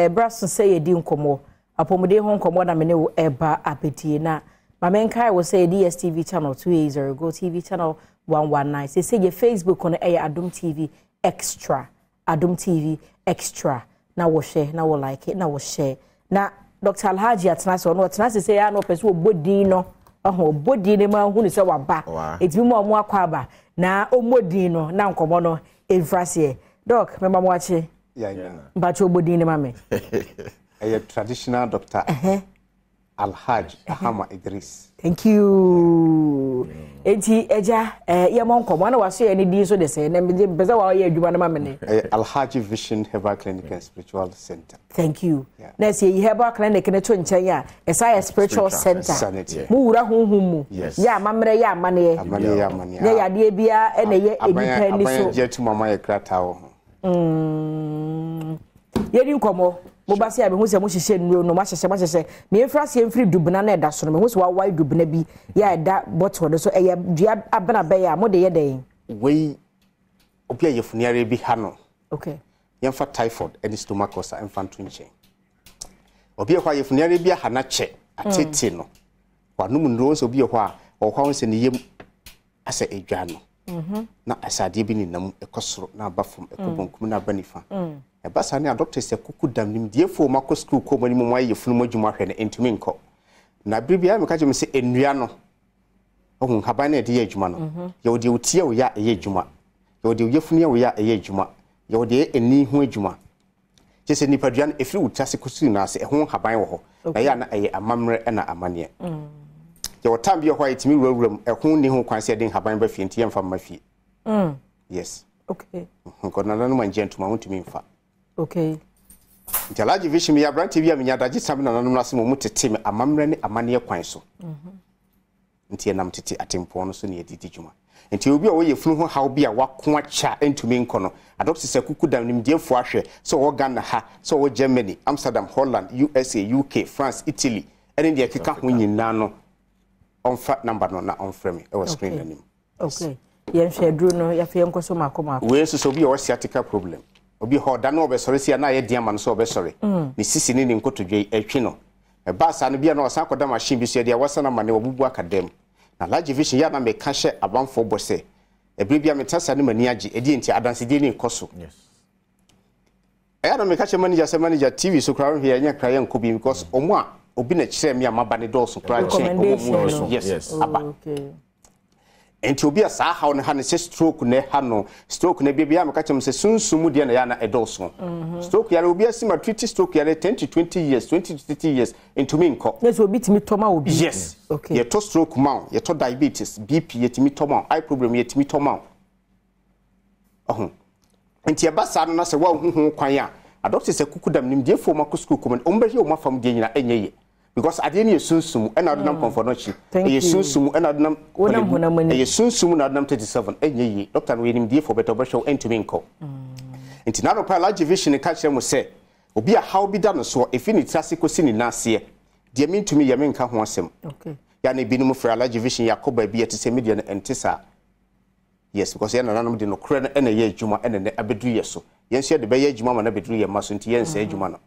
brass say ye di nkomo apomode ho nkomo na me ne wo eba apetie na mamenkai wo say DSTV channel 280 Go TV channel 119 say ye Facebook on Adom TV extra Adom TV extra na wo share na wo like it na wo share na Dr. Alhaji atena so no atena say ya no pese wo bodi no bodi ne ma hu ni se waba etimi mo akwa aba na omodi no na nkomo no efrase doc me mama wache yeah but you body name a traditional doctor Alhaji Ahama Idris. Thank you. Enti eja ye monko mo na waso any di so de say na me beza wa ye adwuma na mamene. Alhaji Vision Herbal Clinic and Spiritual Center. Thank you. Na say Herbal Clinic na to nchen ya esa spiritual center. Mu wura honhum mu. Ya mamre ya amane. Ya ya de bia e na ye edipa ni so. Aban tu mama ye krata wo. Yedi nkomo mo ba se ya be hu se mo hihye nuro no ma hyehyɛ me enfra se enfri dubna na ɛda so no me hu se wa wai dubna bi ya ɛda bottle de so ɛyɛ dua abena bɛ ya mo de yɛ den we obi a yefuniare bi ha no okay yemfa typhoid and stomach ulcer emfa nto nchen obi a kwa yefuniare bi ha na che atete no wa no mu nuro so obi a kwa ɔhwa se ne yem asa edwa no na asade bi ni nam ekosoro na abafom ekobonkum na abanifa basa ne doctor se kuku dam nim die fo makɔ school ko mani mo ayi funu modwuma hwɛ ne entumi nkɔ na bibia me ka gye me se enua no ohun haban na de yɛ adwuma no ye wode otie wo ya ɛyɛ adwuma ye wode yefunu ya wo ya ɛyɛ adwuma ye wode eni ho adwuma gye se nipadua no efiri wutase kusu na ase ɛho haban wɔ hɔ na ya na ɛyɛ amamre na amane ye wotam bi hɔ ayetimi wurawuram ɛho ni ho kwan se de haban ba fie nti yɛmfa ma fie yes okay ko na no man gentuma wontumi mfa okay. Nti Alhaji Vision ya branti bi amenya daji sam na nanom nase mo tete me amamre ne amane kwan so. Nti enam tete atempo no so ne edidi dwuma. Nti obi a wo ye funu ho haw bi a wako acha entumi nko no. Adopt se kuku dam nim diefo ahwe so wo Ghana ha so wo Germany, Amsterdam, Holland, USA, UK, France, Italy. Ene de keka ho nyina no. Onfa number no na onfrɛ me. E wo screen anim. Okay. Yen hwe dru no ya fe enko so makoma. We so obi a wo sciatica problem. Obi ho da no obesore sia na ye diama no so obesore ni sisi ni nkotodwe atwi no e ba sa no bia na osan koda machine bi so dia wasana mane obubu akadem na Alhaji Vision ya na me ka hye abanfo bose e bibia metasa ne mani age edi enti adansede ni nkoso yes e ya na me ka hye manager TV so kra hwe anya kra ye nkobi because omo a obi na kire me amaba ne dolso kra che yes aba okay. Enti obi a saa hawo ne ha ne se stroke ne ha no stroke ne bia me ka chem se sunsumu de na ya na edolso stroke ya obi asima treat stroke ya 10 to 20 years 20 to 30 years into me nko yes obi timi toma obi yes okay ye to stroke ma ye to diabetes BP ye timi toma eye problem ye timi toma enti e ba saa no na se wa huhu kwan a doctor se kukudam nim de fo makɔ school kom o mbe hwe o mafam de nyina enye ye because ade ne yesunsum ena adonam konfonochi yesunsum ena adonam yesunsum na adonam 37 enye yi doctor no yenim die for better show entumi nko enti na no pa Alhaji Vision ka kire mo se obi a how bi da no so efi ni trase kosi ni nase de me ntumi ye me nka ho asem okay ya na bi no fra Alhaji Vision yakoba bi etise media na entisa yes because ya na nanom de no kure na ena ye adwuma ena ne abedru ye so yen hye de be ye adwuma ma na bedru ye maso nti yen sa adwuma no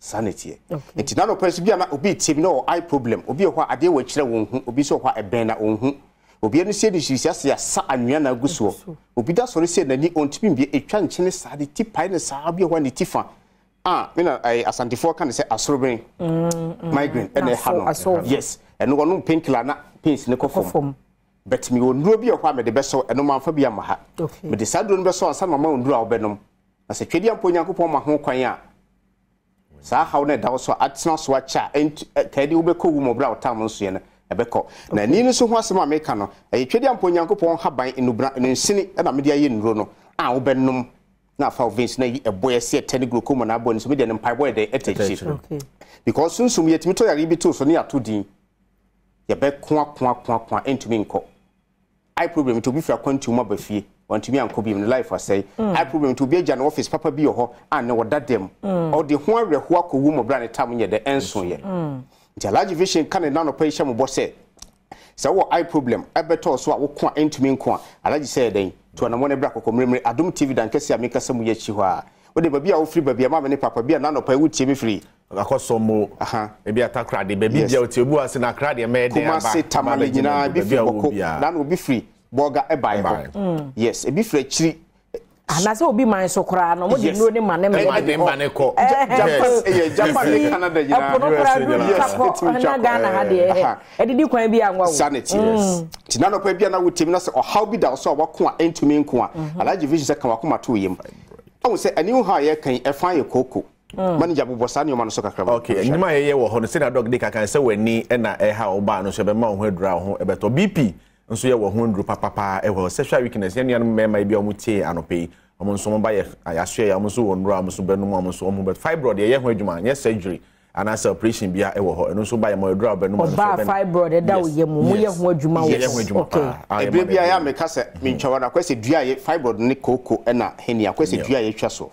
sanity enti na no person bia na obi tim no eye problem obi ho ade wa kire won hu obi so ho eben na on hu obi no se de hwisi ya sa anwea na aguso obi da sori se na ni ontimi bia etwa nkyene sa de tipai ne sa bia ho ne tifa me na asantifo kan se asorobren migraine ene ha no yes eno go no painkiller na pains ne kofom but me onuro bia ho me de beso eno manfa bia ma ha me de sadro no beso ansa mama onuro a obenom na se twedi ampo nyankopon ma ho kwan a sa how na da so atena so acha kadi wo be ko wu mo bra otam nso ye na ebeko na ni no so ho asem America no twedi ampo nyankopon haban enubra ensini na me de aye nuro no wo benom na fa ovens na eboye se tani glucoma na abo ni so me de mpai boy de etechi okay because sunsum yetimi to yare bi to so ne atodin ye be kwa entumi nko eye problem to be fra kwantu ma ba fie wantumi anko bi in life asay eye problem to be agya na office papa bi ho an ne wodadem o de ho awerho akowu mo bra ne tam ye de enso ye nti Alhaji Vision kan na no pa hye mo bo se wo eye problem abeto so a wo kwa entumi nko a Alhaji say den to na mo ne bra kokomremre Adom TV dan kase ameka samu ye chi ho a o de baby a wo free baby ma me ne papa bia na no pa wo tie me free akosomo e bia takrade baby bia o tie bu ase na krade me den aba kuma se tamale nyina bi free boko na no bi free boga e bai ho yes e bi free chiri anase obi man so kra no mo de no ne mane me mane ko Japan ne Canada nyina na Ghana ha de e didi kwan bi anwa wo sanity yes tina no pa bia na wo tie me na se o how bi da so wako a entumi nko a Alhaji vision se kan wako ma to yem o se ani ho ha ye kan e fan ye koko manager bobosa ne o ma no so kakra okay enyima ye wo ho no se na dog de kakan se wani e na e ha o ba no so be ma ho adura ho e beto BP nso ye wo ho ndru papa e wo sexual weakness ye nuanom mema bi o mu tie anope o mo nso mo ba ye ayahwe ya mo so wo ndru a mo so be no mo so mo but fibroid ye ho adwuma ye surgery ana operation bia e wo ho eno so ba ye mo adura be no mo so ba fibroid da wo ye mo ye ho adwuma wo okay ebe bia ya me ka se me ntwa na kwese dua ye fibroid ne koko e na heni akwese dua ye twa so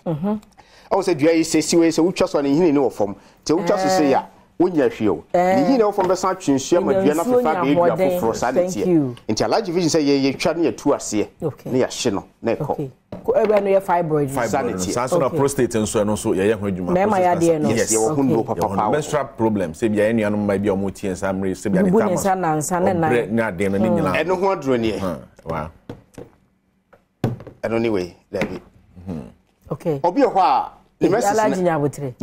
o se dua ye se siwe se utwa so ne hini ne wo fom te utwa so se ya wonya hweo ni hini wo fom be san twensua ma dua na fefa be dua foforo sa de tie nti Alhaji vision se ye twa ne tu ase ne ya hye no na ekọ ko ebe no ye fibroid sanso na prostate nso no so ye ho adwuma me ma ya de no yes ye wo hundo papa menstrual problem se bia enu anum ma bia o mo tie nsamre se bia ne tama nsa na nsa ne na na de no ni nyina eno ho adro ne wow anyway let me okay obi ho a Alhaji nyabotre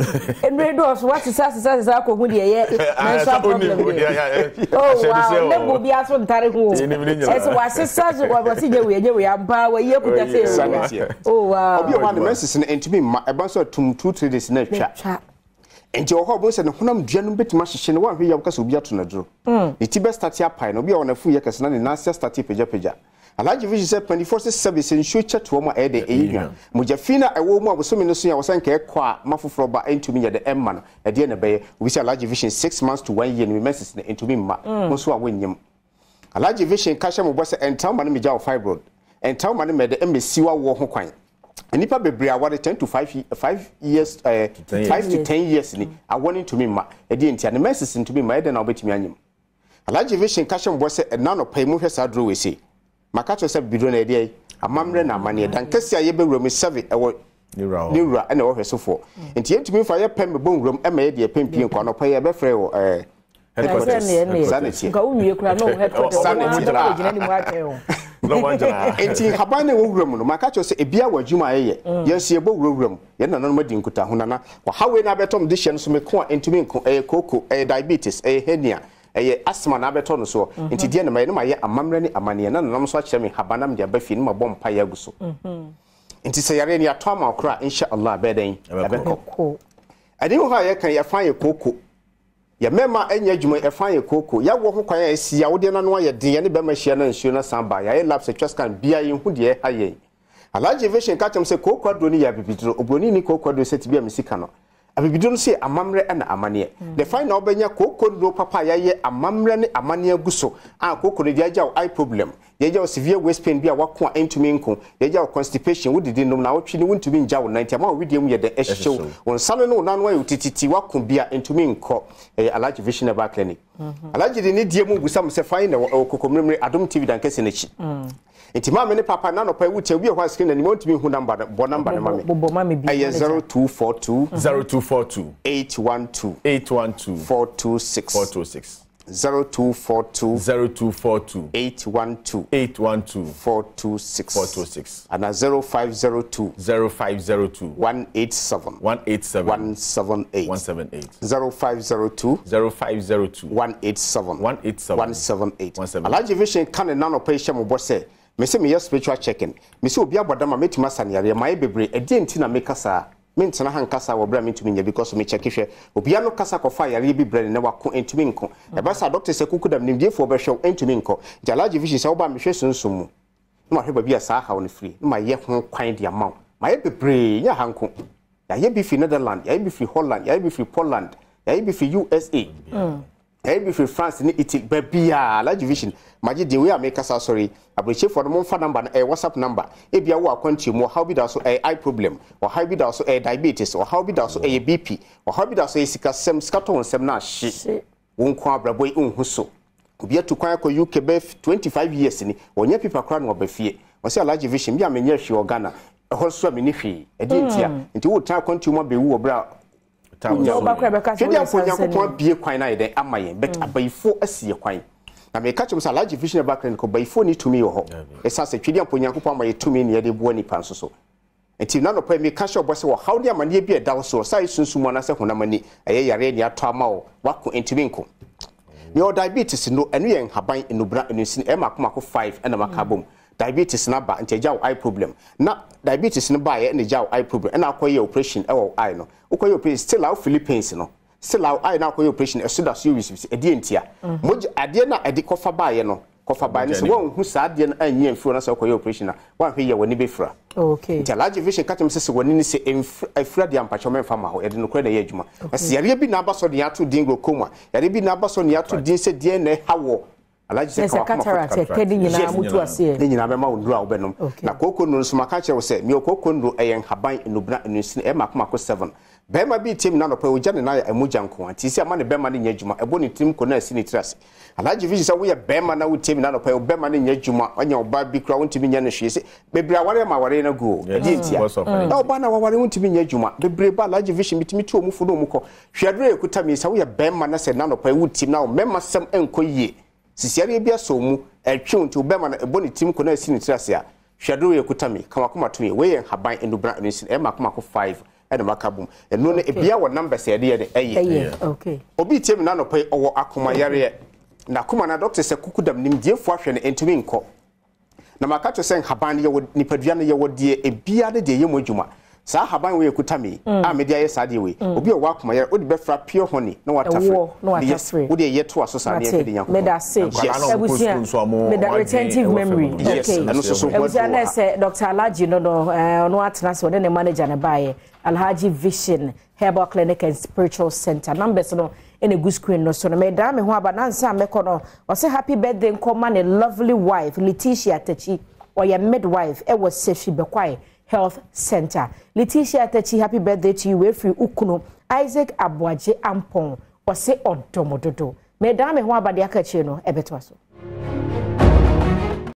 enre do so what sasa ko hu de ye menstrual problem oh wow le bo bia so ntare hu ese wa sisa so wa si je we amba wa ye kuta se oh wow obi ho a menses ne entimi ma e ban so tum 2-3 days na twa enti o ho bo se ne honam dua no betima hyehye ne wa hwe ya kasa obi ato na duro ne ti be start ya pai no obi a wona fu ye kasa na ne na start peja Alhaji vision say 24/7 ensure chato mo e de eya mujafina ewo mu abosomi no so ya wosan ka ekwa mafoforo ba entumi ye de emma no e de na be we say Alhaji vision 6 months to 1 year no message na entumi ma so a wonyem Alhaji vision ka hye mo bo say entaw ma no meja o fibroid entaw ma no me de emesiwa wo ho kwan enipa bebre awade 10 to 5 years 5 to 10 years ni awoni to me ma e de entia ne message to me ma e de na obetumi anyem Alhaji vision ka hye mo bo say na no pay mu hwe sa dro we say makacho se bidro na ede amamre na amane dan kase aye bewura me save ewo niwura na wo hwesofo enti yetumi fa ye pem bonwuram e ma ye de pempie kwa no pa ye be frɛ wo sanity ka unwie kura no headquarters no wanjana enti haban na wo wuram no makacho se ebia wadwuma ye yenso ye bo wuram ye na no madi nkuta honana wa hawe na betom de hye no so me ko entumi nko koko diabetes hernia eye asma na beto no so enti die na maye amamre ni amane na nam so akire me habanam de abafi ni mabom pa ya guso enti se yare ni ato ama okra insha Allah bedan abeko ade ho ha ye kan ya fan ye koko ya mema enya adwuma e fan ye koko ya wo ho kwan ya si ya wo de na no ye den ye ne be ma hia na nsuo na samba ya lab se twaskan bia ye hu de ha ye Alhaji vision ka tem se koko adro ni ya bibidro obroni ni koko adro se tibia misika no abibidro no se amamre na amane the final obenya koko ndo papa ya ye amamre ne amane aguso a koko ne dia jaw eye problem dia jaw severe waist pain bia wako a entumi nko dia jaw constipation wodidi nom na wotwe ne wontumi njaw 90 ma widiem ye de ehyew won sane no na no ayo tititi wako bia entumi nko Alhaji vision Herbal clinic Alhaji de ne die mu busam se final koko mremre Adom TV dan kese na chi enti ma me ne papa na no pa wuche obi ho screen na ni wontumi hu number bo number ne ma me aye 0242 812 426 0242 812 426 and 0502 187 178 0502 187 178 Alhaji vision kan na no pa hye mo bo se me se me spiritual checking me se obi abodama metima saniyare mai bebre edi enti na me kasa mentena hankasa wo bra mentumi nya because me check hwe obia no kasa kofa yare bi brand ne wako entumi nko e ba sa doctor se kukudam nimdiefo be hwe entumi nko Alhaji vision se wo ba me hwe sunsumu ma hwe ba bia sa ha won free ma ye ho kwan dia ma ma ye bebre nya hanko ya ye bi fi Netherlands ya ye bi fi Holland ya ye bi fi Poland ya ye bi fi USA ya ye bi fi France ni Italy ba bia Alhaji vision maji de we make us sorry abreche for the phone number na WhatsApp number e bia wo akwanti mu how be da so eye problem or how be da so diabetes or how be da so BP or how be da so sikasem skaton sem na hye won ko abrabo unhu so obi atukwan ko UK be 25 years ni onya pipa kra no obafie o se Alhaji vision bia menye hwe Ghana holso me ni hwe e di ntia nti wo tan continue be wu obra no ba kra be ka so Nyankopɔn bie kwan na yɛde amayen but abayifo asie kwan na me ka kyem sa Alhaji vision background ko bayifo ni tumi wo ho esa se twidi ampo Nyankopɔn amaye tumi ne yɛde boa nipa nso so enti na no pa me ka hye obose wo how de amane bi ɛda so sai sunsumu na se honamani ɛyɛ yare ne ato ama wo wako entimi nko ne o diabetes no enu yɛ nhaban enubra enusin e makomako 5 ɛna makabom diabetes na ba nti jaw eye problem na diabetes no ba ye na jaw eye problem na akoye operation e wo eye no ukoye operation still out Philippines no still out eye na akoye operation e so da so wisisi e die ntia moje ade na ade kofa ba ye no kofa ba ni se won hu sa ade na anya mfiro na so akoye operation na wan hwe ye woni befra okay nti Alhaji vision katem se woni ni se efra de ampacho memfa ma ho e de no kra na ye adwuma ase yare bi na abaso de ato dingo koma yare bi na abaso ne ato din se die na hawo Alhaji se ka cataract tedi nyina mutu ase ni nyina be ma wondru a obenom na kokko nuru so maka kire wo se mi kokko nuru eyen haban enubra enusin e makomako 7 bema bi tim na no pa ogya ne na amuja nko anti si ama ne bema ne nyadwuma ebo ne tim ko na asi ne tirase Alhaji vision se wo ye bema na wo tim na no pa bema ne nyadwuma anya oba bi kra wontimi nya ne hwe se bebra ware ma ware na go edi ntia na oba na ware wontimi nyadwuma bebre ba Alhaji vision mitimi tu omufu no muko hwedre ekuta mi se wo ye bema na se na no pa wo tim na wo mema sam enko yie sisiare bia so mu atwe nti obema na ebo ne tim ko na asi ne tirase a hwedro yekutami kamakoma to me we yen haban enubra enusin e makomako 5 ene makabum eno ne ebia wo number se de eye okay obi tim na no pai owo akoma yare na kuma na doctor se kukudam nim diefo ahwe ne entumi nko na makato sen haban ye nipadua ne ye wodie ebia de ye modwuma sa haban we yekutami a media ye sade we obi o wakoma yare odi befra pure honey na watafre yes odi ye to aso sa ne ye de yanko me da say me da retentive memory okay eno so ebusia say Dr. Alhaji no atena se ode ne manager ne bae Alhaji Vision Herbal Clinic and Spiritual Center numbers no in a good screen no so me da me ho aba na nsa me kono o say happy birthday nkoma ne lovely wife Letitia Tachi or your midwife e was Sefi Bekwai Health Center. Letitia Tachi, happy birthday to you. We free Ukuno Isaac Abuaje Ampon or say Odomododo. Madame, who about the Akachino, Ebetwaso.